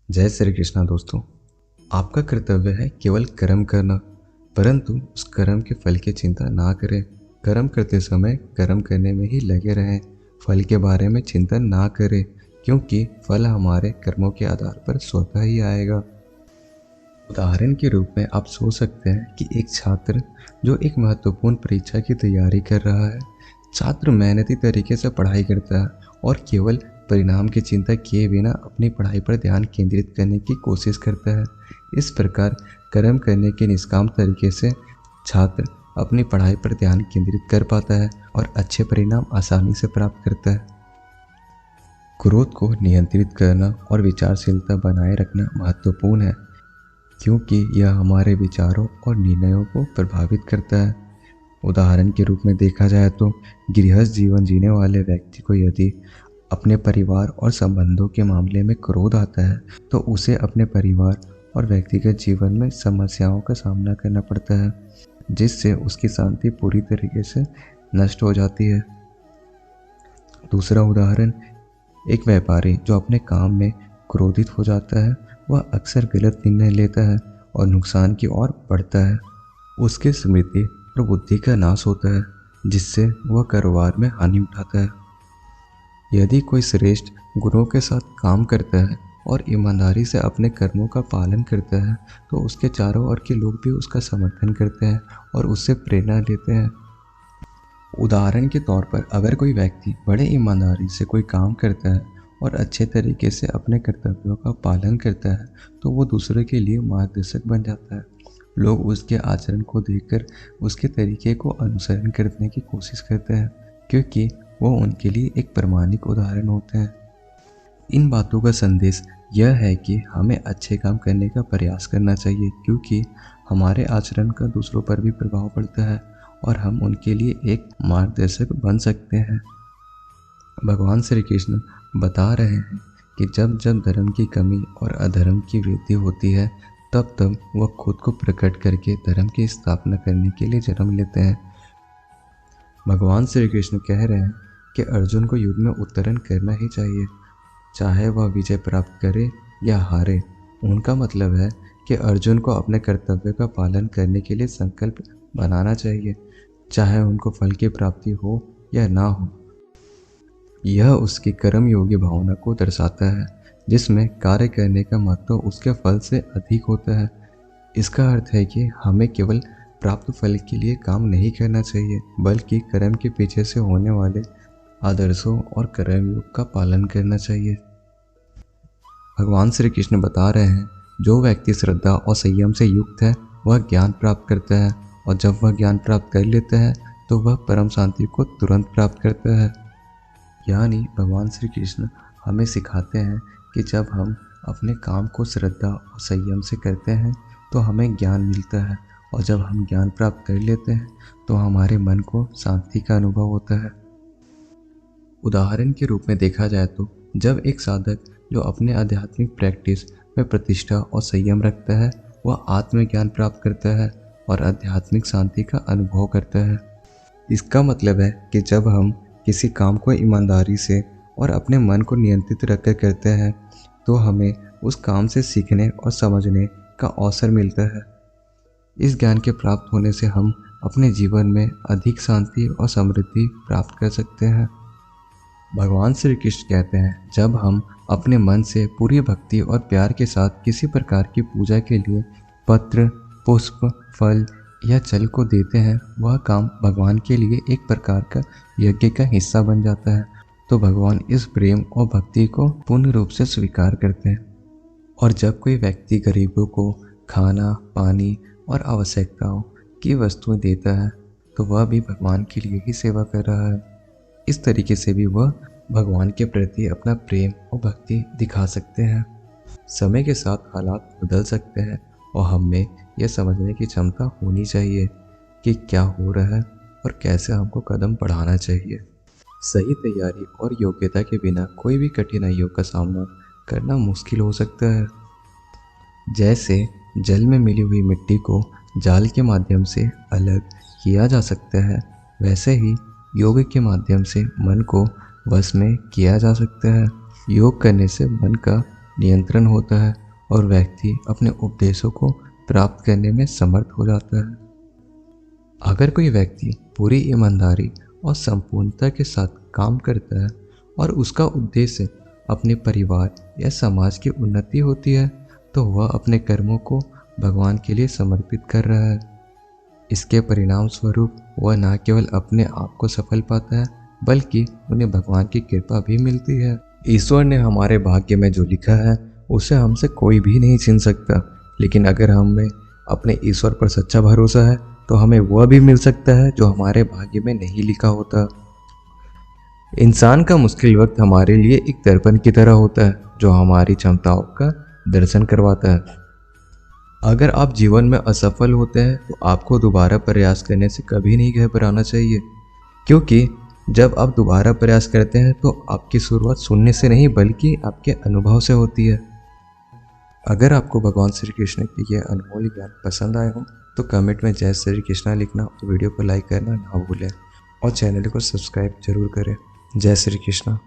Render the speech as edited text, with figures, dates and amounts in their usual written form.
जय श्री कृष्णा दोस्तों। आपका कर्तव्य है केवल कर्म करना, परंतु उस कर्म के फल की चिंता ना करें। कर्म करते समय कर्म करने में ही लगे रहें, फल के बारे में चिंतन ना करें, क्योंकि फल हमारे कर्मों के आधार पर स्वतः ही आएगा। उदाहरण के रूप में आप सोच सकते हैं कि एक छात्र जो एक महत्वपूर्ण परीक्षा की तैयारी कर रहा है, छात्र मेहनती तरीके से पढ़ाई करता है और केवल परिणाम की चिंता किए बिना अपनी पढ़ाई पर ध्यान केंद्रित करने की कोशिश करता है। इस प्रकार कर्म करने के निष्काम तरीके से छात्र अपनी पढ़ाई पर ध्यान केंद्रित कर पाता है और अच्छे परिणाम आसानी से प्राप्त करता है। क्रोध को नियंत्रित करना और विचारशीलता बनाए रखना महत्वपूर्ण है, क्योंकि यह हमारे विचारों और निर्णयों को प्रभावित करता है। उदाहरण के रूप में देखा जाए तो गृहस्थ जीवन जीने वाले व्यक्ति को यदि अपने परिवार और संबंधों के मामले में क्रोध आता है तो उसे अपने परिवार और व्यक्तिगत जीवन में समस्याओं का सामना करना पड़ता है, जिससे उसकी शांति पूरी तरीके से नष्ट हो जाती है। दूसरा उदाहरण, एक व्यापारी जो अपने काम में क्रोधित हो जाता है वह अक्सर गलत निर्णय लेता है और नुकसान की ओर बढ़ता है। उसकी स्मृति और बुद्धि का नाश होता है, जिससे वह कारोबार में हानि उठाता है। यदि कोई श्रेष्ठ गुणों के साथ काम करता है और ईमानदारी से अपने कर्मों का पालन करता है तो उसके चारों ओर के लोग भी उसका समर्थन करते हैं और उससे प्रेरणा लेते हैं। उदाहरण के तौर पर अगर कोई व्यक्ति बड़े ईमानदारी से कोई काम करता है और अच्छे तरीके से अपने कर्तव्यों का पालन करता है तो वो दूसरों के लिए मार्गदर्शक बन जाता है। लोग उसके आचरण को देखकर उसके तरीके को अनुसरण करने की कोशिश करते हैं, क्योंकि वो उनके लिए एक प्रामाणिक उदाहरण होते हैं। इन बातों का संदेश यह है कि हमें अच्छे काम करने का प्रयास करना चाहिए, क्योंकि हमारे आचरण का दूसरों पर भी प्रभाव पड़ता है और हम उनके लिए एक मार्गदर्शक बन सकते हैं। भगवान श्री कृष्ण बता रहे हैं कि जब जब धर्म की कमी और अधर्म की वृद्धि होती है तब तब वह खुद को प्रकट करके धर्म की स्थापना करने के लिए जन्म लेते हैं। भगवान श्री कृष्ण कह रहे हैं कि अर्जुन को युद्ध में उत्तरण करना ही चाहिए, चाहे वह विजय प्राप्त करे या हारे। उनका मतलब है कि अर्जुन को अपने कर्तव्य का पालन करने के लिए संकल्प बनाना चाहिए, चाहे उनको फल की प्राप्ति हो या ना हो। यह उसकी कर्म योगी भावना को दर्शाता है, जिसमें कार्य करने का महत्व उसके फल से अधिक होता है। इसका अर्थ है कि हमें केवल प्राप्त फल के लिए काम नहीं करना चाहिए, बल्कि कर्म के पीछे से होने वाले आदर्शों और कर्मयोग का पालन करना चाहिए। भगवान श्री कृष्ण बता रहे हैं, जो व्यक्ति श्रद्धा और संयम से युक्त है वह ज्ञान प्राप्त करता है, और जब वह ज्ञान प्राप्त कर लेता है तो वह परम शांति को तुरंत प्राप्त करता है। यानी भगवान श्री कृष्ण हमें सिखाते हैं कि जब हम अपने काम को श्रद्धा और संयम से करते हैं तो हमें ज्ञान मिलता है, और जब हम ज्ञान प्राप्त कर लेते हैं तो हमारे मन को शांति का अनुभव होता है। उदाहरण के रूप में देखा जाए तो जब एक साधक जो अपने आध्यात्मिक प्रैक्टिस में प्रतिष्ठा और संयम रखता है वह आत्मज्ञान प्राप्त करता है और आध्यात्मिक शांति का अनुभव करता है। इसका मतलब है कि जब हम किसी काम को ईमानदारी से और अपने मन को नियंत्रित रखकर करते हैं तो हमें उस काम से सीखने और समझने का अवसर मिलता है। इस ज्ञान के प्राप्त होने से हम अपने जीवन में अधिक शांति और समृद्धि प्राप्त कर सकते हैं। भगवान श्री कृष्ण कहते हैं, जब हम अपने मन से पूरी भक्ति और प्यार के साथ किसी प्रकार की पूजा के लिए पत्र, पुष्प, फल या जल को देते हैं, वह काम भगवान के लिए एक प्रकार का यज्ञ का हिस्सा बन जाता है। तो भगवान इस प्रेम और भक्ति को पूर्ण रूप से स्वीकार करते हैं। और जब कोई व्यक्ति गरीबों को खाना, पानी और आवश्यकताओं की वस्तुएं देता है तो वह भी भगवान के लिए ही सेवा कर रहा है। इस तरीके से भी वह भगवान के प्रति अपना प्रेम और भक्ति दिखा सकते हैं। समय के साथ हालात बदल सकते हैं और हमें यह समझने की क्षमता होनी चाहिए कि क्या हो रहा है और कैसे हमको कदम बढ़ाना चाहिए। सही तैयारी और योग्यता के बिना कोई भी कठिनाइयों का सामना करना मुश्किल हो सकता है। जैसे जल में मिली हुई मिट्टी को जाल के माध्यम से अलग किया जा सकता है, वैसे ही योग के माध्यम से मन को वश में किया जा सकता है। योग करने से मन का नियंत्रण होता है और व्यक्ति अपने उपदेशों को प्राप्त करने में समर्थ हो जाता है। अगर कोई व्यक्ति पूरी ईमानदारी और संपूर्णता के साथ काम करता है और उसका उद्देश्य अपने परिवार या समाज की उन्नति होती है, तो वह अपने कर्मों को भगवान के लिए समर्पित कर रहा है। इसके परिणाम स्वरूप वह न केवल अपने आप को सफल पाता है, बल्कि उन्हें भगवान की कृपा भी मिलती है। ईश्वर ने हमारे भाग्य में जो लिखा है उसे हमसे कोई भी नहीं छीन सकता, लेकिन अगर हमें अपने ईश्वर पर सच्चा भरोसा है तो हमें वह भी मिल सकता है जो हमारे भाग्य में नहीं लिखा होता। इंसान का मुश्किल वक्त हमारे लिए एक दर्पण की तरह होता है जो हमारी क्षमताओं का दर्शन करवाता है। अगर आप जीवन में असफल होते हैं तो आपको दोबारा प्रयास करने से कभी नहीं घबराना चाहिए, क्योंकि जब आप दोबारा प्रयास करते हैं तो आपकी शुरुआत शून्य से नहीं बल्कि आपके अनुभव से होती है। अगर आपको भगवान श्री कृष्ण के ये अनमोल ज्ञान पसंद आए हो तो कमेंट में जय श्री कृष्णा लिखना और वीडियो को लाइक करना ना भूलें और चैनल को सब्सक्राइब जरूर करें। जय श्री कृष्णा।